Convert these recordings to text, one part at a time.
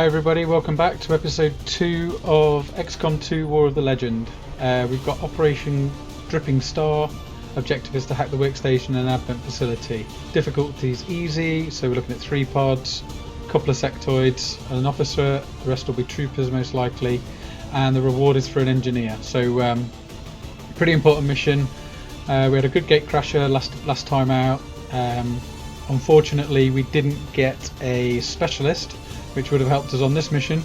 Hi everybody, welcome back to episode 2 of XCOM2 War of the Legend. We've got Operation Dripping Star. Objective is to hack the workstation and advent facility. Difficulty's easy, so we're looking at 3 pods, a couple of sectoids, and an officer. The rest will be troopers most likely, and the reward is for an engineer. So pretty important mission. We had a good gate crasher last time out. Unfortunately we didn't get a specialist, which would have helped us on this mission,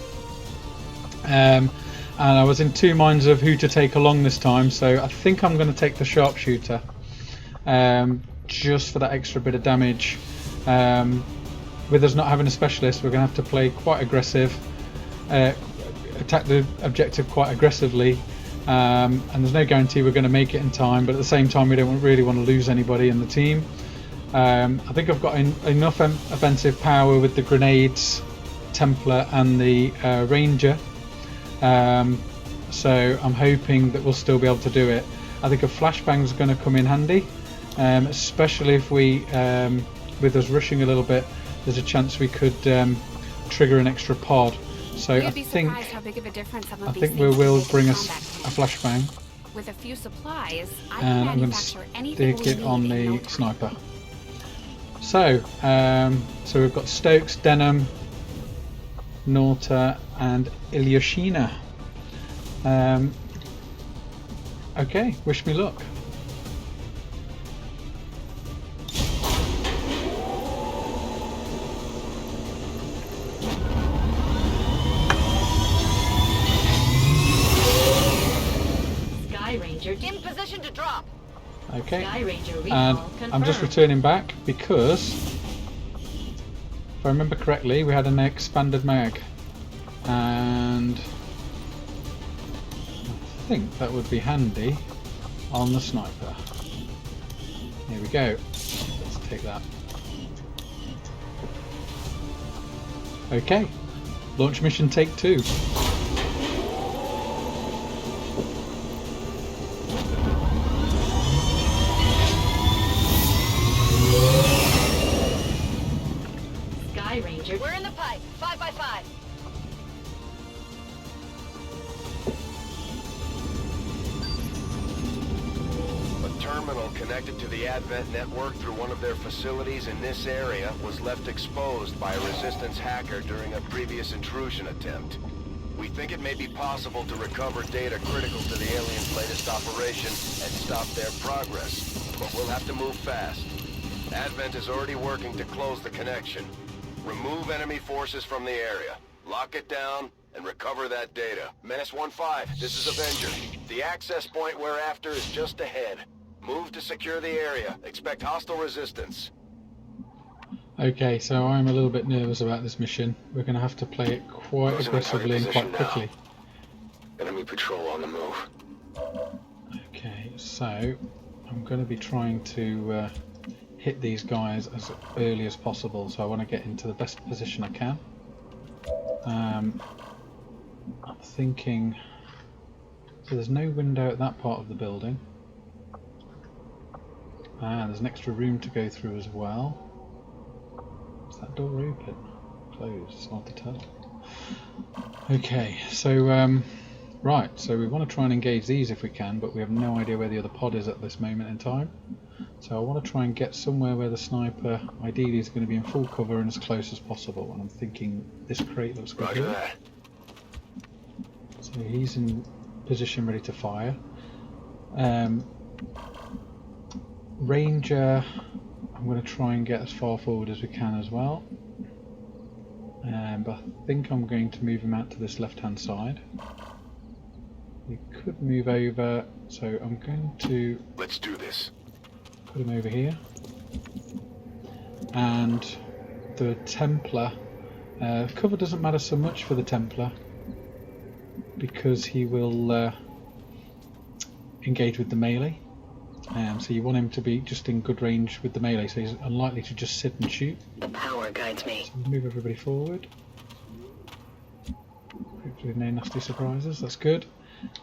and I was in 2 minds of who to take along this time, so I think I'm going to take the sharpshooter, just for that extra bit of damage. With us not having a specialist, we're going to have to play quite aggressive, attack the objective quite aggressively, and there's no guarantee we're going to make it in time, but at the same time we don't really want to lose anybody in the team. I think I've got enough offensive power with the grenades, Templar and the Ranger, so I'm hoping that we'll still be able to do it. I think a flashbang is going to come in handy, especially if we, with us rushing a little bit, there's a chance we could trigger an extra pod. So I think we will bring us a flashbang. With a few supplies, and I'm going to stick it on the sniper. So we've got Stokes, Denham, Norta and Ilyushina. Okay, wish me luck. Sky Ranger in position to drop. Okay, Sky Ranger and confirmed. I'm just returning back because, if I remember correctly, we had an expanded mag, and I think that would be handy on the sniper. Here we go. Let's take that. Okay, launch mission take 2. Ranger. We're in the pipe. 5x5. A terminal connected to the Advent network through one of their facilities in this area was left exposed by a Resistance hacker during a previous intrusion attempt. We think it may be possible to recover data critical to the aliens' latest operation and stop their progress, but we'll have to move fast. Advent is already working to close the connection. Remove enemy forces from the area, lock it down, and recover that data. Menace 1-5, this is Avenger. The access point we're after is just ahead. Move to secure the area. Expect hostile resistance. Okay, so I'm a little bit nervous about this mission. We're going to have to play it quite aggressively and quite quickly. Enemy patrol on the move. Okay, so I'm going to be trying to hit these guys as early as possible, so I want to get into the best position I can. I'm thinking, so there's no window at that part of the building, and there's an extra room to go through as well. Is that door open? Closed? It's hard to tell. Okay, so right, so we want to try and engage these if we can, but we have no idea where the other pod is at this moment in time. So I want to try and get somewhere where the sniper ideally is going to be in full cover and as close as possible. And I'm thinking this crate looks good here. So he's in position ready to fire. Ranger, I'm going to try and get as far forward as we can as well. But I think I'm going to move him out to this left hand side. We could move over, so I'm going to... Let's do this. Put him over here, and the Templar, cover doesn't matter so much for the Templar because he will engage with the melee, so you want him to be just in good range with the melee, so he's unlikely to just sit and shoot. The power guides me. So move everybody forward. Hopefully no nasty surprises, that's good.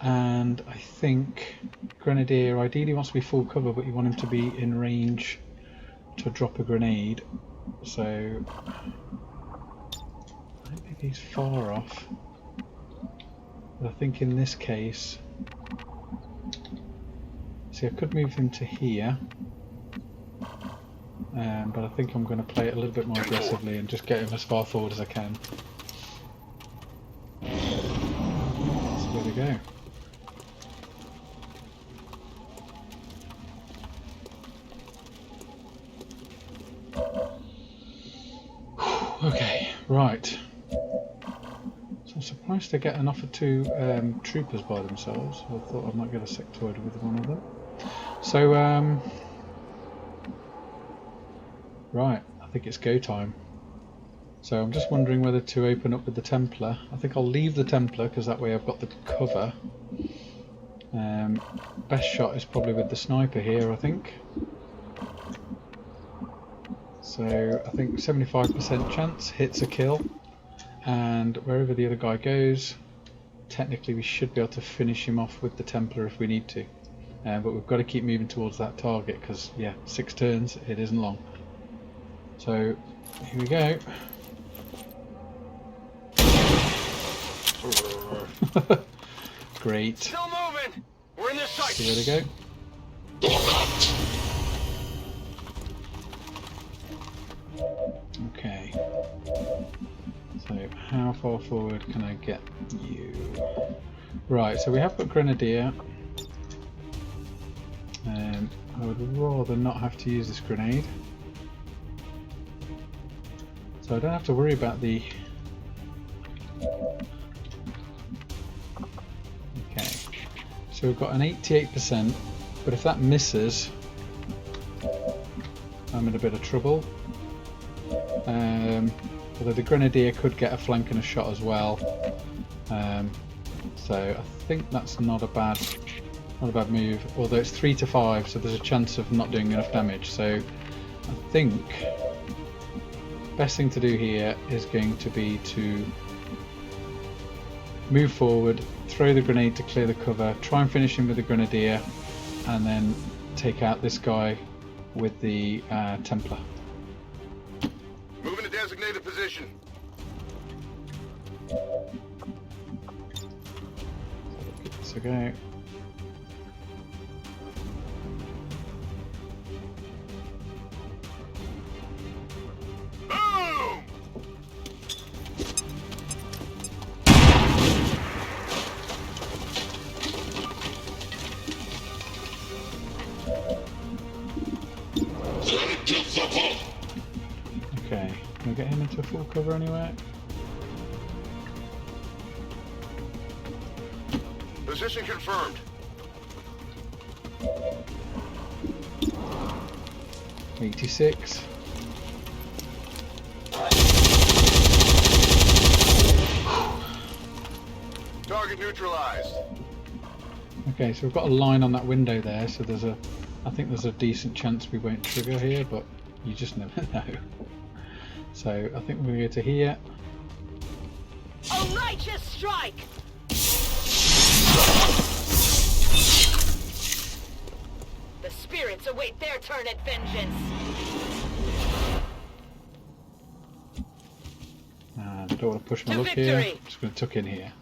And I think Grenadier ideally wants to be full cover, but you want him to be in range to drop a grenade. So he's far off. But I think in this case, see, I could move him to here, but I think I'm going to play it a little bit more aggressively and just get him as far forward as I can. So there we go. Okay, right. So I'm surprised to get an offer to troopers by themselves. I thought I might get a sectoid with one of them. So, right, I think it's go time. So I'm just wondering whether to open up with the Templar. I think I'll leave the Templar because that way I've got the cover. Best shot is probably with the sniper here, I think. So I think 75% chance hits a kill, and wherever the other guy goes, technically we should be able to finish him off with the Templar if we need to. But we've got to keep moving towards that target because, yeah, 6 turns, it isn't long. So here we go. Great. Still moving. We're in their sight. So there we go. Okay. So how far forward can I get you? Right, so we have got Grenadier. I would rather not have to use this grenade. So I don't have to worry about the... Okay. So we've got an 88%, but if that misses, I'm in a bit of trouble. Although the Grenadier could get a flank and a shot as well. So I think that's not a bad move, although it's 3 to 5, so there's a chance of not doing enough damage. So I think best thing to do here is going to be to move forward, throw the grenade to clear the cover, try and finish him with the Grenadier, and then take out this guy with the Templar. Moving to designated position. Give this a go. Boom! Okay, can we get him into full cover anywhere? Position confirmed. $86. Target neutralized. Okay, so we've got a line on that window there, so I think there's a decent chance we won't trigger here, but you just never know. So I think we're going to go to here. A righteous strike! The spirits await their turn at vengeance. I don't want to push my To luck here. victory! I'm just going to tuck in here.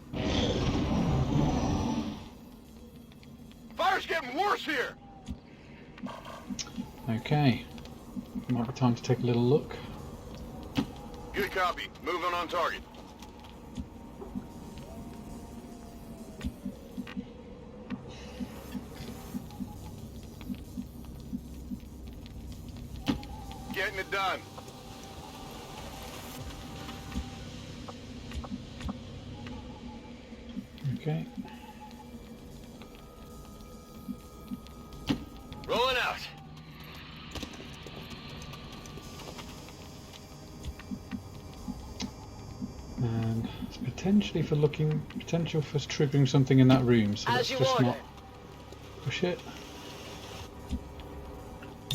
Fire's getting worse here. Okay, might be time to take a little look. Good copy. Moving on target. Getting it done. Okay. Rolling out. And it's potentially for potential for triggering something in that room, so As let's you just order. not push it.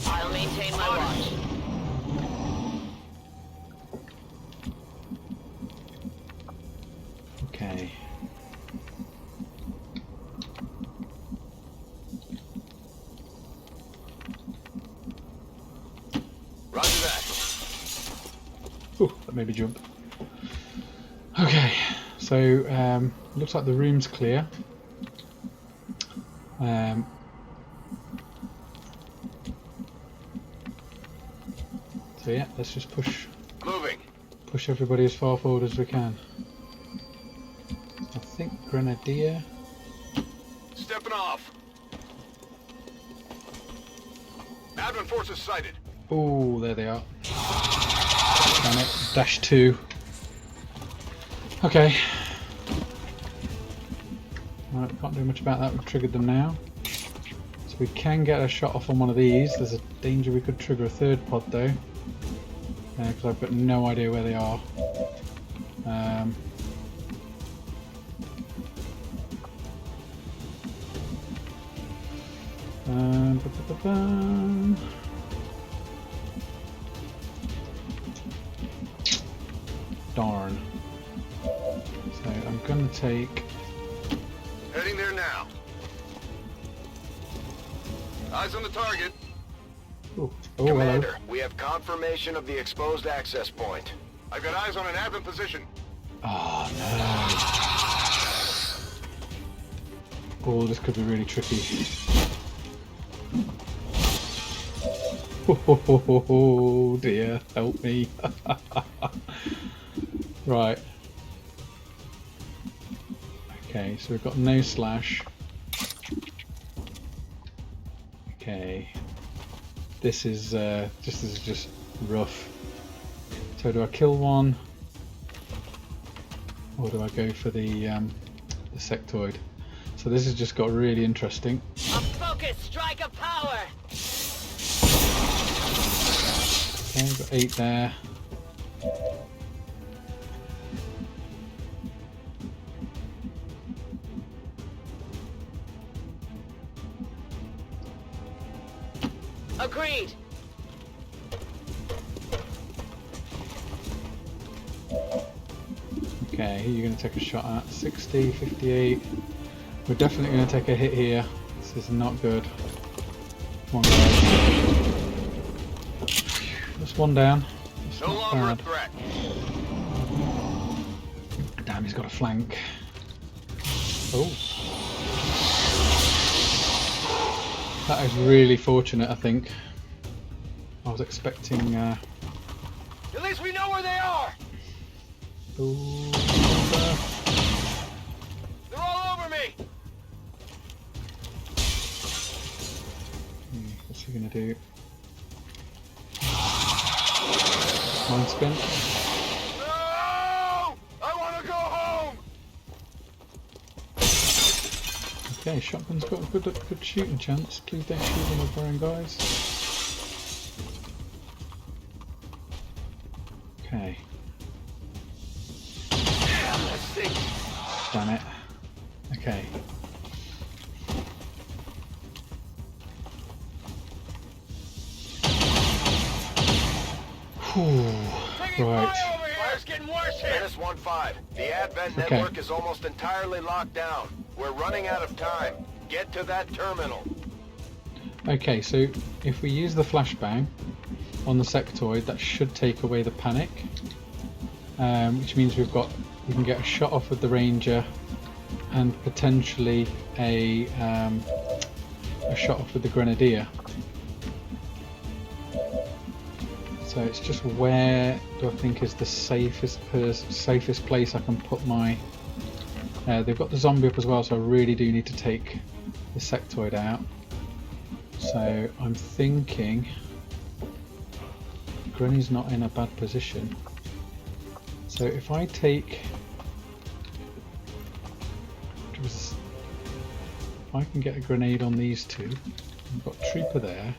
I'll maintain my watch. Okay. Roger that. Ooh, that made me jump. Okay. So looks like the room's clear. So yeah, let's just push everybody as far forward as we can. I think Grenadier. Stepping off. Advent forces sighted. Oh, there they are. Damn it. -2. Okay. Right, can't do much about that. We've triggered them now. So we can get a shot off on one of these. There's a danger we could trigger a third pod though. Because I've got no idea where they are. Darn. So I'm going to take... Heading there now. Eyes on the target. Oh, hello. Commander, we have confirmation of the exposed access point. I've got eyes on an Advent position. Oh no. Oh, this could be really tricky. Oh dear, help me. Right. Okay, so we've got no slash. Okay. This is just rough. So do I kill one? Or do I go for the sectoid? So this has just got really interesting. A focus strike of power. Okay, we've got 8 there. Agreed. Okay, who are you going to take a shot at? 60, 58. We're definitely going to take a hit here. This is not good. Come on, guys. That's one down. That's No not longer a bad. threat. Damn, he's got a flank. Oh. That is really fortunate, I think. I was expecting... At least we know where they are. Ooh, They're all over me. what's he gonna do? Mind spin. No! I want to go home. Okay, shotgun's got a good shooting chance. Please don't shoot one of our own guys. Okay. Damn it. Okay. Whew. Right. Fire's getting worse here. Menace 1-5. The Advent Okay. network is almost entirely locked down. We're running out of time. Get to that terminal. Okay, so if we use the flashbang on the sectoid, that should take away the panic, which means we can get a shot off with the Ranger and potentially a shot off with the Grenadier. So it's just where do I think is the safest place I can put my... they've got the zombie up as well, so I really do need to take the sectoid out. So I'm thinking Granny's not in a bad position. So if I take... If I can get a grenade on these two, I've got Trooper there.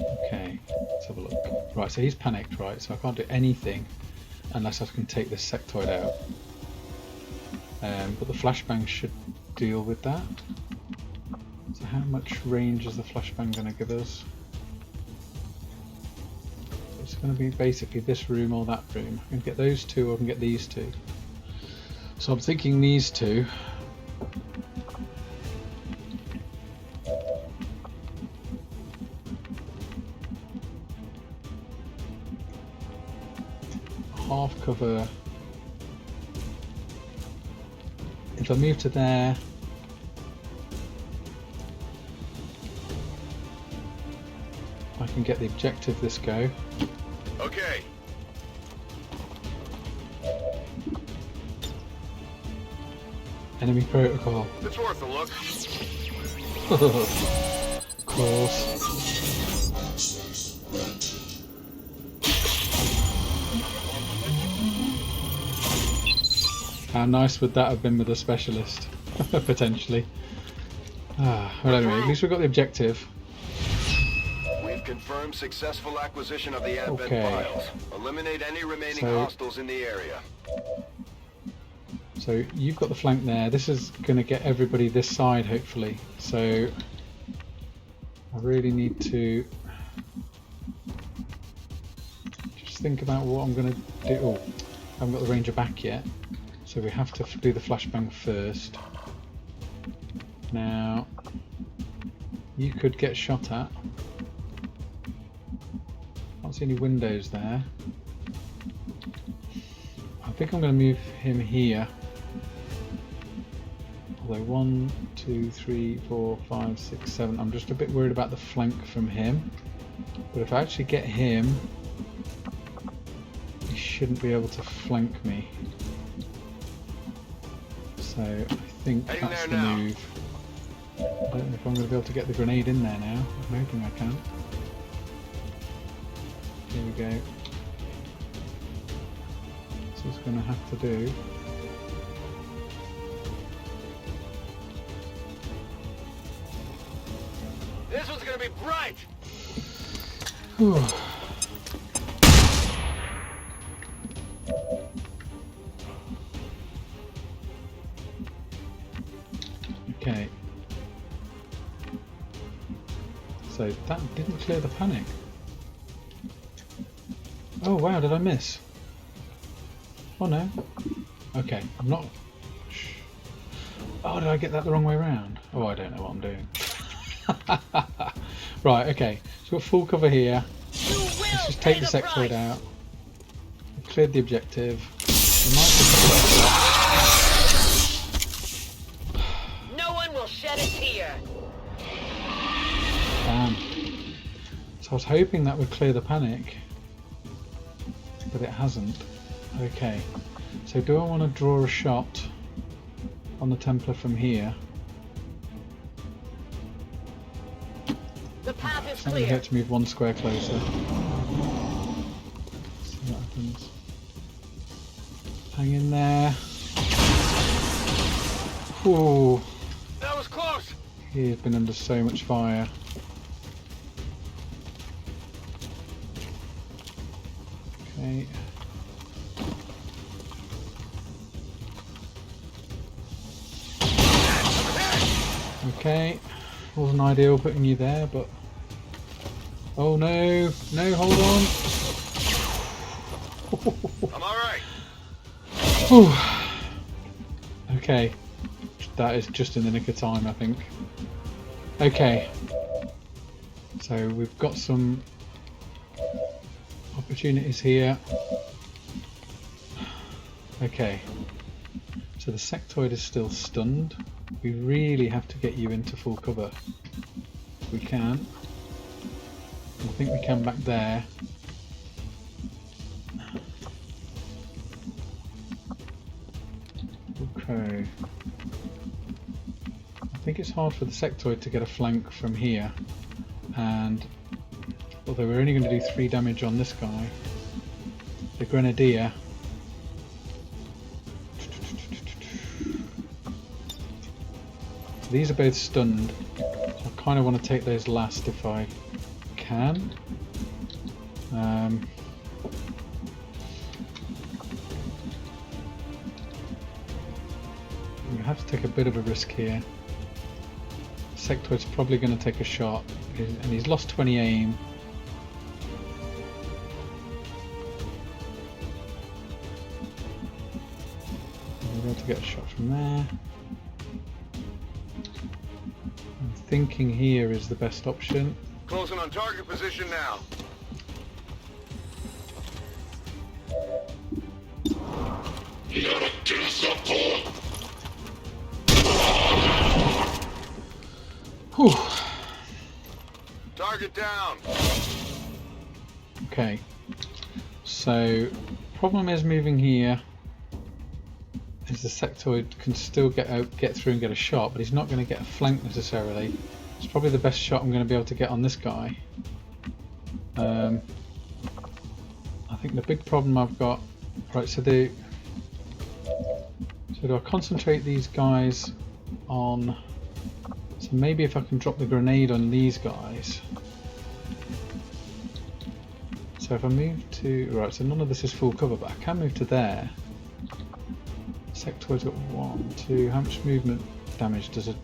Okay, let's have a look. Right, so he's panicked, right? So I can't do anything unless I can take this sectoid out. But the flashbang should deal with that. So how much range is the flashbang going to give us? It's going to be basically this room or that room. I can get those two or I can get these two. So I'm thinking these two. half cover. If I move to there, I can get the objective this go. Okay. Enemy protocol. It's worth a look. Of course. How nice would that have been with a specialist? Potentially. Well, anyway, at least we've got the objective. We've confirmed successful acquisition of the Advent Okay. files. Eliminate any remaining hostiles in the area. So you've got the flank there. This is going to get everybody this side, hopefully. So I really need to just think about what I'm going to do. Oh, I haven't got the Ranger back yet, so we have to do the flashbang first. Now you could get shot at. Can't see any windows there. I think I'm going to move him here. Although 1, 2, 3, 4, 5, 6, 7. I'm just a bit worried about the flank from him. But if I actually get him, he shouldn't be able to flank me. So I think that's the move. I don't know if I'm going to be able to get the grenade in there now. I'm hoping I can. Here we go. So it's going to have to do. This one's gonna be bright! Whew. Okay. So that didn't clear the panic. Oh wow, did I miss? Oh no. Okay, I'm not... Oh, did I get that the wrong way around? Oh, I don't know what I'm doing. Right, okay. So we've got full cover here. Let's just take the sectoid out. We've cleared the objective. We might just... No one will shed a tear. Damn. So I was hoping that would clear the panic, but it hasn't. Okay. So do I want to draw a shot on the Templar from here? The path is It's not going to clear. hurt to move one square closer. See what happens. Hang in there. Ooh, That was close! he's been under so much fire. Okay. Okay. Wasn't ideal putting you there, but... Oh no! No, hold on! I'm alright. Whew. Okay. That is just in the nick of time, I think. Okay. So we've got some opportunities here. Okay. So the sectoid is still stunned. We really have to get you into full cover. We can. I think we can back there. Okay. I think it's hard for the sectoid to get a flank from here, and although we're only going to do 3 damage on this guy, the Grenadier. These are both stunned, so I kind of want to take those last if I can. You have to take a bit of a risk here. Sectoid's probably going to take a shot, and he's lost 20 aim. We're able to get a shot from there. I'm thinking here is the best option. Closing on target position now. Whew. Target down. Okay. So, problem is moving here. Is the sectoid can still get through and get a shot, but he's not going to get a flank necessarily. It's probably the best shot I'm going to be able to get on this guy. I think the big problem I've got. Right. So do I concentrate these guys on? So maybe if I can drop the grenade on these guys. So if I move to, right, so none of this is full cover, but I can move to there. Sectoid's got 1, 2, how much movement damage does it?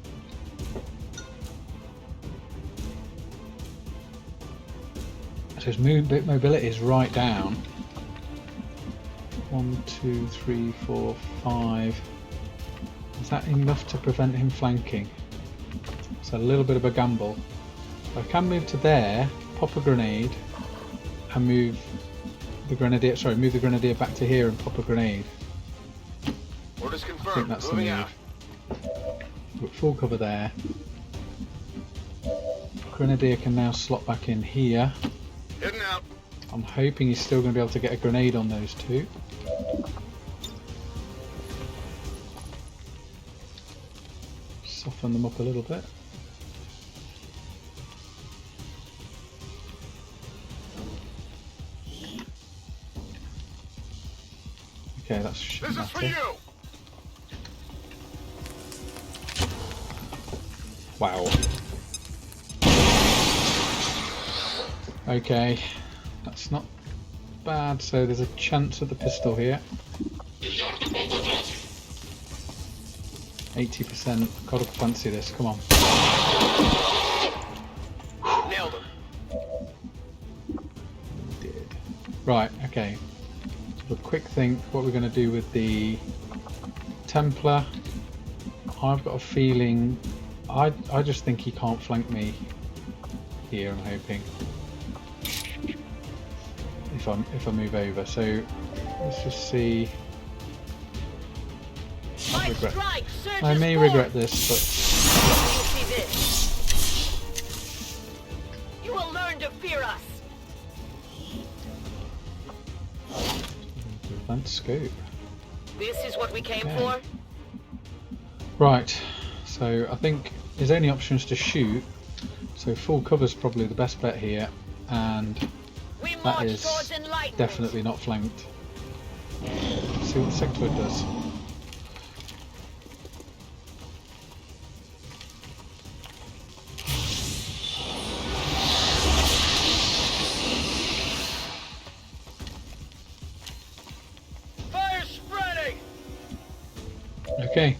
So his mobility is right down. 1, 2, 3, 4, 5. Is that enough to prevent him flanking? It's a little bit of a gamble. I can move to there, pop a grenade, and move the grenadier. Sorry, move the grenadier back to here and pop a grenade. Orders I think confirmed. that's the Moving move. out. Got full cover there. Grenadier can now slot back in here. Heading out. I'm hoping he's still going to be able to get a grenade on those two. Soften them up a little bit. Okay, that's shouldn't This is for matter. you. Wow. Okay, that's not bad. So there's a chance of the pistol here. 80%. Gotta fancy this. Come on. Nailed him. Did. Right. Okay. So a quick think. What we're going to do with the Templar? I've got a feeling. I just think he can't flank me here. I'm hoping. If I move over, so let's just see. I regret. I may regret this, but See this. You will learn to fear us. advanced scope. This is what we came Okay. for. Right. So I think his only option is to shoot. So full cover's probably the best bet here, and We that march is towards enlightenment. definitely not flanked. Let's see what the sectoid does. Fire spreading. Okay.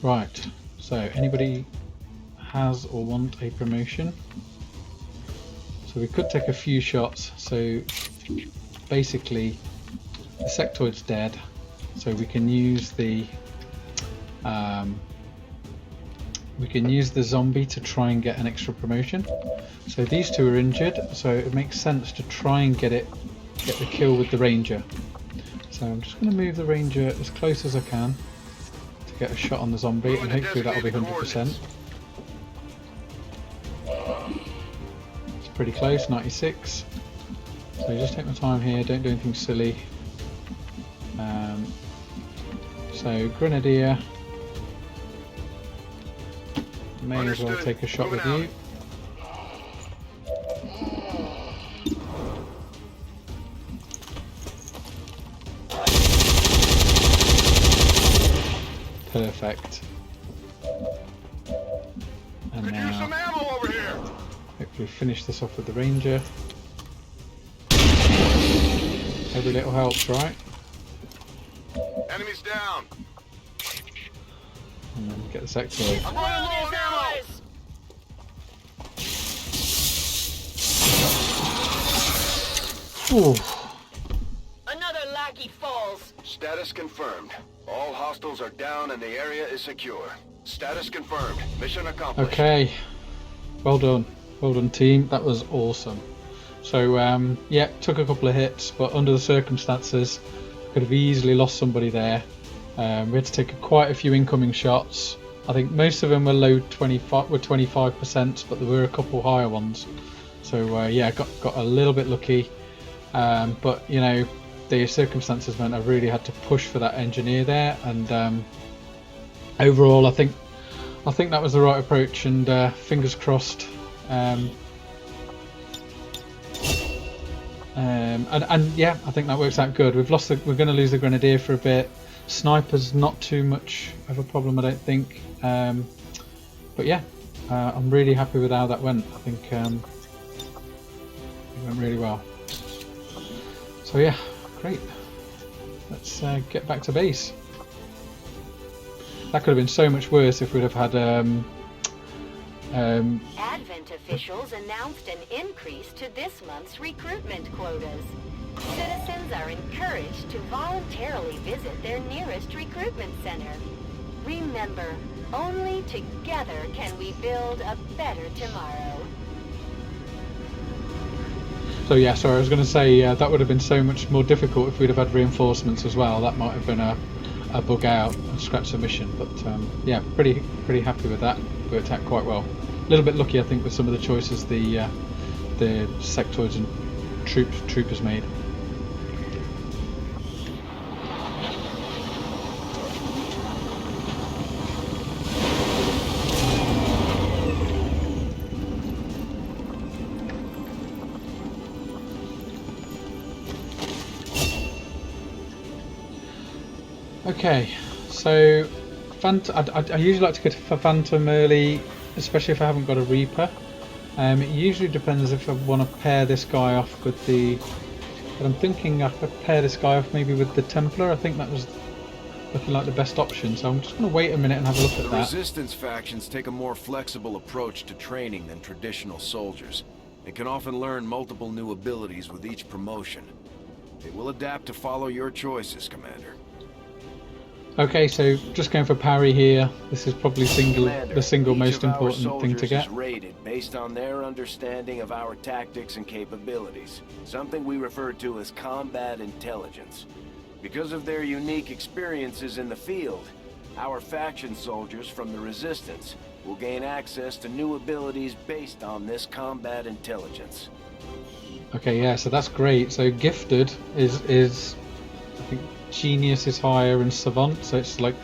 Right. So anybody has or want a promotion? So we could take a few shots. So basically the sectoid's dead, so we can use the zombie to try and get an extra promotion. So these two are injured, so it makes sense to try and get the kill with the ranger. So I'm just going to move the ranger as close as I can to get a shot on the zombie, and hopefully that'll be 100%. It's pretty close, 96. So just take my time here, don't do anything silly. So Grenadier, may as well Understood. take a shot with Moving you. Perfect. And Could use some now ammo over here. hopefully finish this off with the ranger. Every little helps, right? Enemies down. And then get the sectoid. I'm running low on ammo. Ooh. Another lackey falls. Status confirmed. All hostiles are down and the area is secure. Status confirmed. Mission accomplished. Okay. Well done team. That was awesome. So yeah, took a couple of hits, but under the circumstances, Could have easily lost somebody there. We had to take quite a few incoming shots. I think most of them were low 25%, but there were a couple higher ones. So yeah, got a little bit lucky. But you know, the circumstances meant I really had to push for that engineer there, and overall I think that was the right approach, and fingers crossed. And yeah, I think that works out good. We're going to lose the grenadier for a bit. Sniper's not too much of a problem, I don't think. But yeah, I'm really happy with how that went. I think it went really well. So yeah, great. Let's get back to base. That could have been so much worse if we'd have had Advent officials announced an increase to this month's recruitment quotas. Citizens are encouraged to voluntarily visit their nearest recruitment center. Remember, only together can we build a better tomorrow. So yeah, sorry, I was going to say that would have been so much more difficult if we'd have had reinforcements as well. That might have been a bug out and scratch the mission. But yeah, pretty happy with that. Worked out quite well. A little bit lucky, I think, with some of the choices the sectoids and troopers made. Okay, so I usually like to go for Phantom early, especially if I haven't got a Reaper. It usually depends if I want to pair this guy off with the... But I'm thinking I could pair this guy off maybe with the Templar. I think that was looking like the best option, so I'm just going to wait a minute and have a look at that. The Resistance factions take a more flexible approach to training than traditional soldiers. They can often learn multiple new abilities with each promotion. They will adapt to follow your choices, Commander. Okay, so just going for parry here. This is probably the single most important thing to get. Is rated based on their understanding of our tactics and capabilities, something we refer to as combat intelligence. Because of their unique experiences in the field, our faction soldiers from the Resistance will gain access to new abilities based on this combat intelligence. Okay, yeah, so that's great. So gifted is I think Genius is higher and Savant, so it's like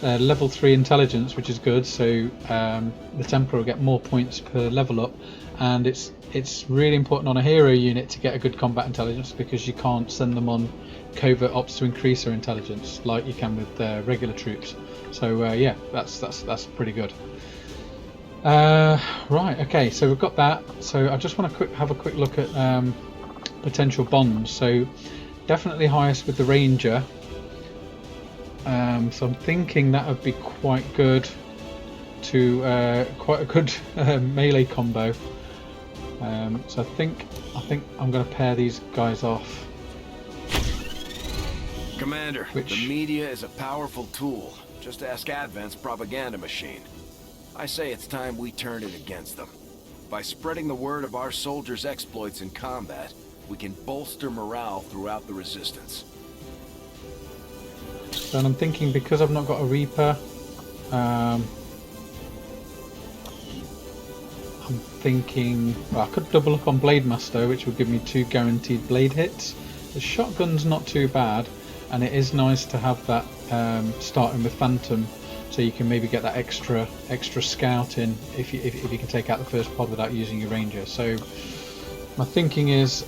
level 3 intelligence, which is good. So the Templar will get more points per level up, and it's really important on a hero unit to get a good combat intelligence, because you can't send them on covert ops to increase their intelligence like you can with regular troops. So yeah, that's pretty good. Right, okay, so we've got that. So I just want to have a quick look at potential bonds. So definitely highest with the Ranger. So I'm thinking that would be quite good to quite a good melee combo. So I think I'm going to pair these guys off. Commander, the media is a powerful tool. Just ask Advent's propaganda machine. I say it's time we turn it against them. By spreading the word of our soldiers' exploits in combat, we can bolster morale throughout the Resistance. So I'm thinking, because I've not got a Reaper, I'm thinking, well, I could double up on Blade Master, which would give me 2 guaranteed blade hits. The shotgun's not too bad, and it is nice to have that starting with Phantom, so you can maybe get that extra scout in if you can take out the first pod without using your Ranger. So my thinking is,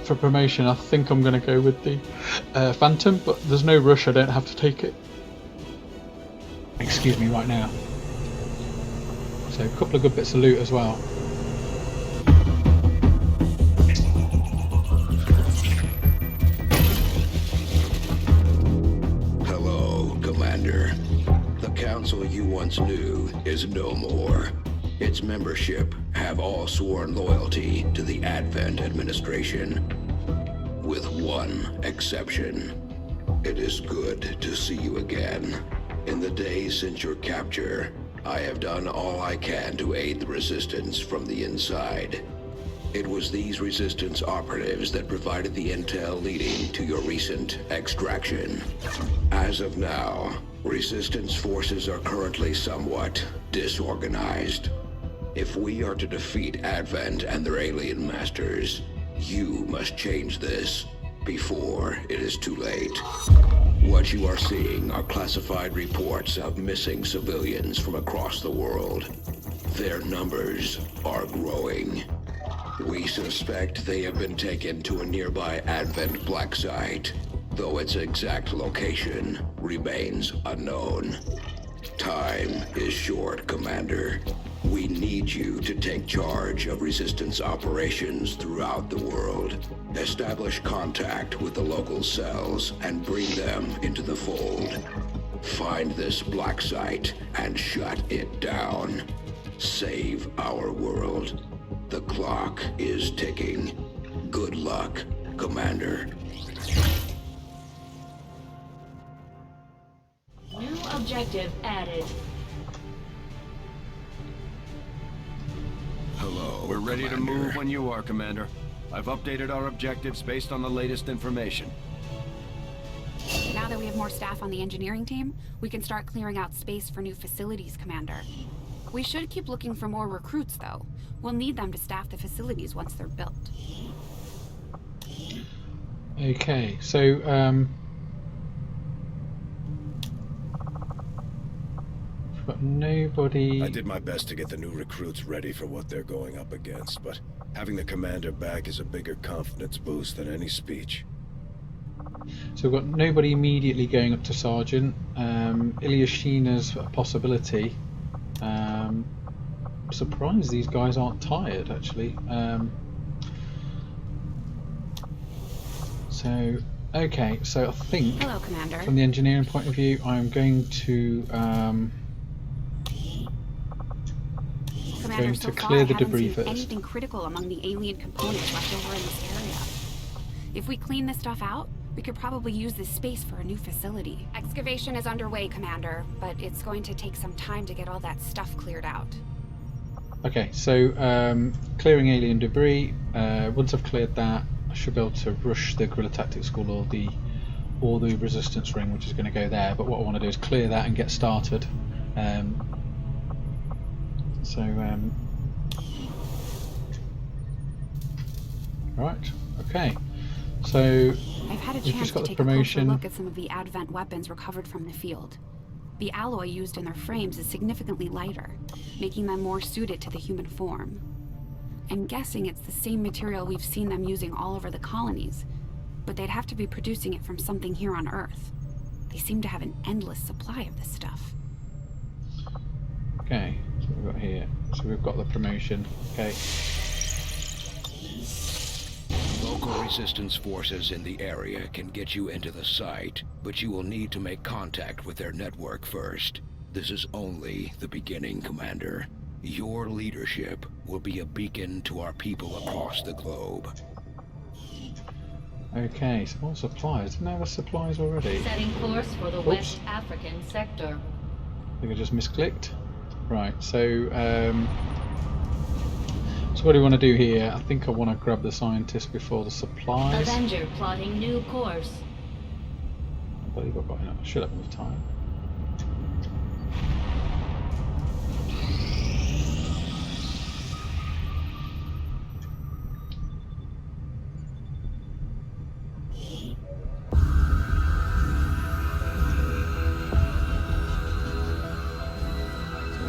for promotion, I think I'm going to go with the Phantom, but there's no rush. I don't have to take it. Excuse me, right now. So a couple of good bits of loot as well. Hello, Commander. The council you once knew is no more. Its membership have all sworn loyalty to the Advent administration, with one exception. It is good to see you again. In the days since your capture, I have done all I can to aid the Resistance from the inside. It was these Resistance operatives that provided the intel leading to your recent extraction. As of now, Resistance forces are currently somewhat disorganized. If we are to defeat Advent and their alien masters, you must change this before it is too late. What you are seeing are classified reports of missing civilians from across the world. Their numbers are growing. We suspect they have been taken to a nearby Advent black site, though its exact location remains unknown. Time is short, Commander. We need you to take charge of Resistance operations throughout the world. Establish contact with the local cells and bring them into the fold. Find this black site and shut it down. Save our world. The clock is ticking. Good luck, Commander. New objective added. Hello, We're ready to Commander. move when you are, Commander. I've updated our objectives based on the latest information. Now that we have more staff on the engineering team, we can start clearing out space for new facilities, Commander. We should keep looking for more recruits, though. We'll need them to staff the facilities once they're built. Okay, so we've got nobody. I did my best to get the new recruits ready for what they're going up against, but having the commander back is a bigger confidence boost than any speech. So we've got nobody immediately going up to Sergeant. Ilyashina's a possibility. Surprised these guys aren't tired, actually. So, okay, so I think Hello, Commander. from the engineering point of view, I'm going to Commander, so far clear I the haven't debris seen first. anything critical among the alien components left over in this area. If we clean this stuff out, we could probably use this space for a new facility. Excavation is underway, Commander, but it's going to take some time to get all that stuff cleared out. Okay, so clearing alien debris. Once I've cleared that, I should be able to rush the Guerrilla Tactics School or the Resistance Ring, which is going to go there. But what I want to do is clear that and get started. Right, okay. So I've had a we've chance just got to the take a closer promotion. look at some of the Advent weapons recovered from the field. The alloy used in their frames is significantly lighter, making them more suited to the human form. I'm guessing it's the same material we've seen them using all over the colonies, but they'd have to be producing it from something here on Earth. They seem to have an endless supply of this stuff. Okay, so we've got here. So we've got the promotion. Okay. Local resistance forces in the area can get you into the site, but you will need to make contact with their network first. This is only the beginning, Commander. Your leadership will be a beacon to our people across the globe. Okay, so more supplies. Didn't I have supplies already? Setting course for the Oops. West African sector. I think I just misclicked. Right, so what do we want to do here? I think I want to grab the scientist before the supplies. Avenger plotting new course. I believe I've got enough. I should have enough time.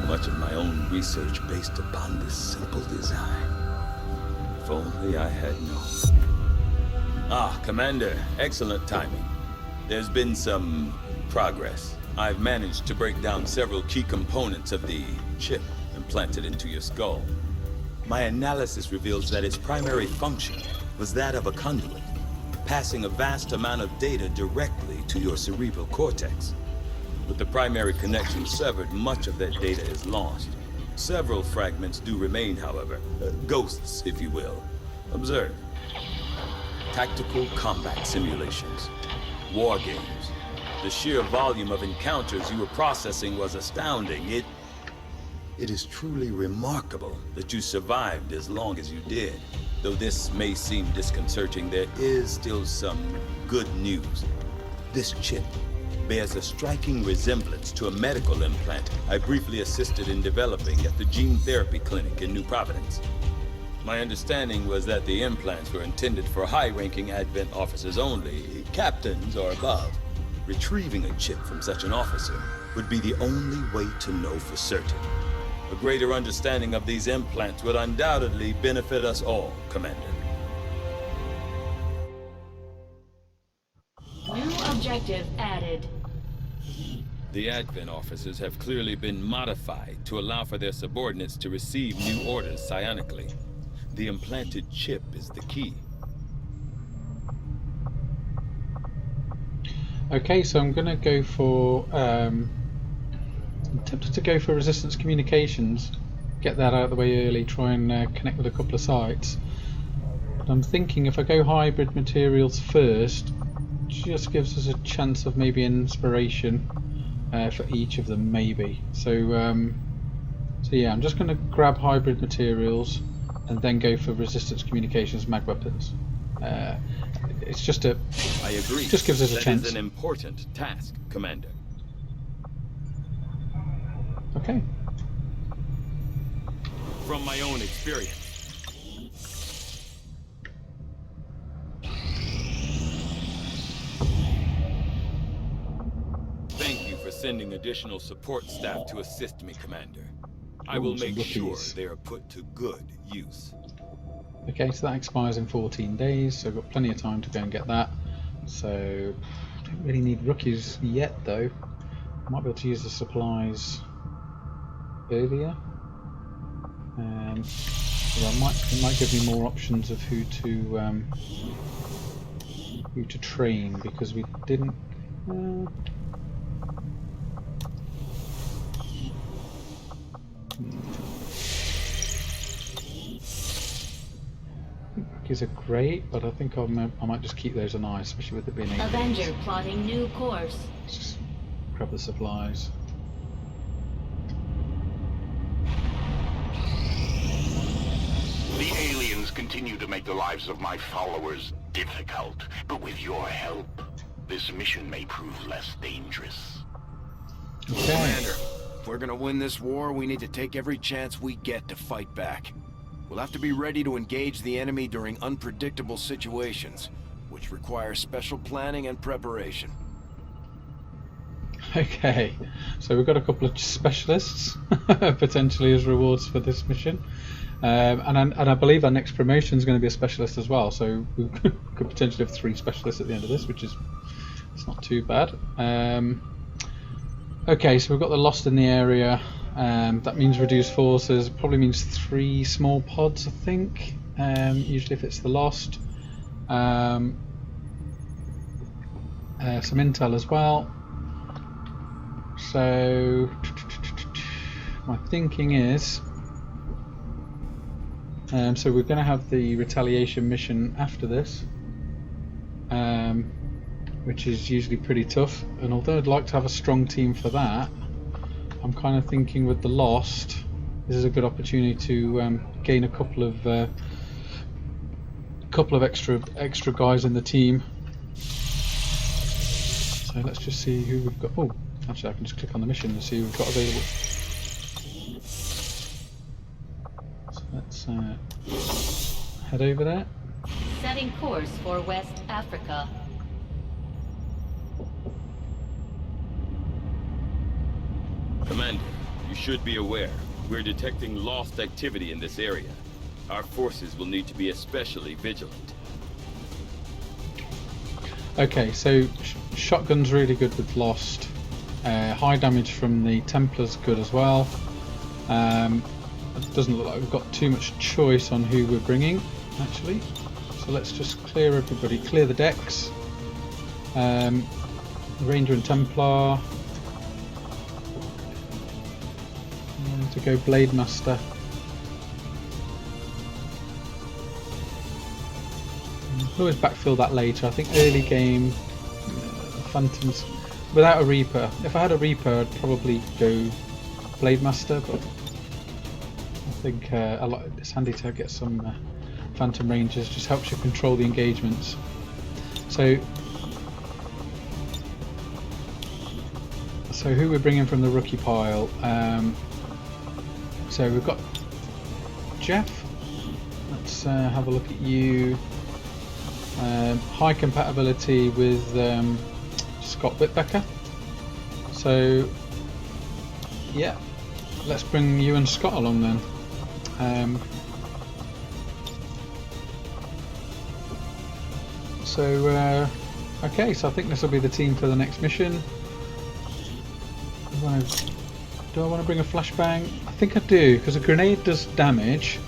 Much of my own research based upon this simple design. If only I had known. Ah, Commander, excellent timing. There's been some progress. I've managed to break down several key components of the chip implanted into your skull. My analysis reveals that its primary function was that of a conduit, passing a vast amount of data directly to your cerebral cortex. With the primary connection severed, much of that data is lost. Several fragments do remain, however. Ghosts, if you will. Observe. Tactical combat simulations. War games. The sheer volume of encounters you were processing was astounding. It is truly remarkable that you survived as long as you did. Though this may seem disconcerting, there is still some good news. This chip bears a striking resemblance to a medical implant I briefly assisted in developing at the gene therapy clinic in New Providence. My understanding was that the implants were intended for high-ranking Advent officers only, captains or above. Retrieving a chip from such an officer would be the only way to know for certain. A greater understanding of these implants would undoubtedly benefit us all, Commander. New objective added. The Advent officers have clearly been modified to allow for their subordinates to receive new orders psionically. The implanted chip is the key. Okay, so I'm going to go for... I'm tempted to go for resistance communications. Get that out of the way early, try and connect with a couple of sites. But I'm thinking if I go hybrid materials first, just gives us a chance of maybe inspiration for each of them, maybe. So yeah, I'm just going to grab hybrid materials and then go for resistance communications mag weapons. It's just a... I agree. Just gives us a chance. That is an important task, Commander. Okay. From my own experience. Thank you for sending additional support staff to assist me, Commander. I will make sure they are put to good use. Okay, so that expires in 14 days, so I've got plenty of time to go and get that. So, don't really need rookies yet though. Might be able to use the supplies earlier. Well, it might give me more options of who to train, because we didn't. Rookies are great, but I think I might just keep those an eye, especially with it being Avenger plotting new course. Let's just grab the supplies. The aliens continue to make the lives of my followers difficult, but with your help, this mission may prove less dangerous. Okay. Commander, if we're gonna win this war, we need to take every chance we get to fight back. We'll have to be ready to engage the enemy during unpredictable situations, which require special planning and preparation. Okay, so we've got a couple of specialists potentially as rewards for this mission. And I believe our next promotion is going to be a specialist as well, so we could potentially have 3 specialists at the end of this, which is it's not too bad. Okay, so we've got the Lost in the area. That means reduced forces. Probably means 3 small pods, I think. Usually, if it's the Lost. Some intel as well. So my thinking is. So we're going to have the retaliation mission after this, which is usually pretty tough, and although I'd like to have a strong team for that, I'm kind of thinking with the Lost, this is a good opportunity to gain a couple of extra guys in the team. So let's just see who we've got. Oh, actually I can just click on the mission and see who we've got available. Let's head over there. Setting course for West Africa. Commander, you should be aware. We're detecting lost activity in this area. Our forces will need to be especially vigilant. Okay, so shotgun's really good with Lost. High damage from the Templar's good as well. It doesn't look like we've got too much choice on who we're bringing, actually. So let's just clear everybody, clear the decks. Ranger and Templar. To go Blade Master. We'll always backfill that later. I think early game, Phantoms without a Reaper. If I had a Reaper, I'd probably go Blade Master, but I think it's handy to get some Phantom Rangers, just helps you control the engagements. So who we're bringing from the rookie pile? So we've got Jeff. Let's have a look at you. High compatibility with Scott Whitbecker. So yeah, let's bring you and Scott along then. Okay, so I think this will be the team for the next mission. Do I want to bring a flashbang? I think I do, because a grenade does damage.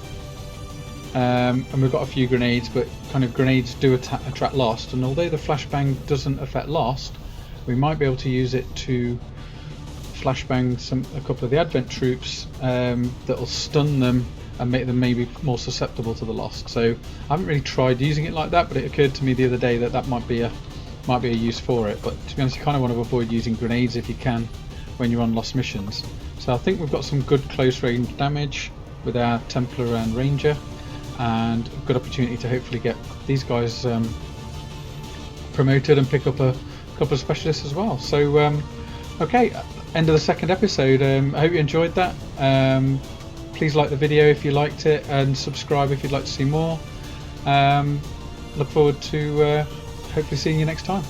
And we've got a few grenades, but kind of grenades do attract Lost, and although the flashbang doesn't affect Lost, we might be able to use it to flashbang a couple of the Advent troops that'll stun them and make them maybe more susceptible to the Lost. So I haven't really tried using it like that, but it occurred to me the other day that that might be a use for it. But to be honest, you kind of want to avoid using grenades if you can when you're on Lost missions. So I think we've got some good close range damage with our Templar and Ranger, and a good opportunity to hopefully get these guys promoted and pick up a couple of specialists as well. So okay, end of the second episode. I hope you enjoyed that. Please like the video if you liked it, and subscribe if you'd like to see more. Look forward to hopefully seeing you next time.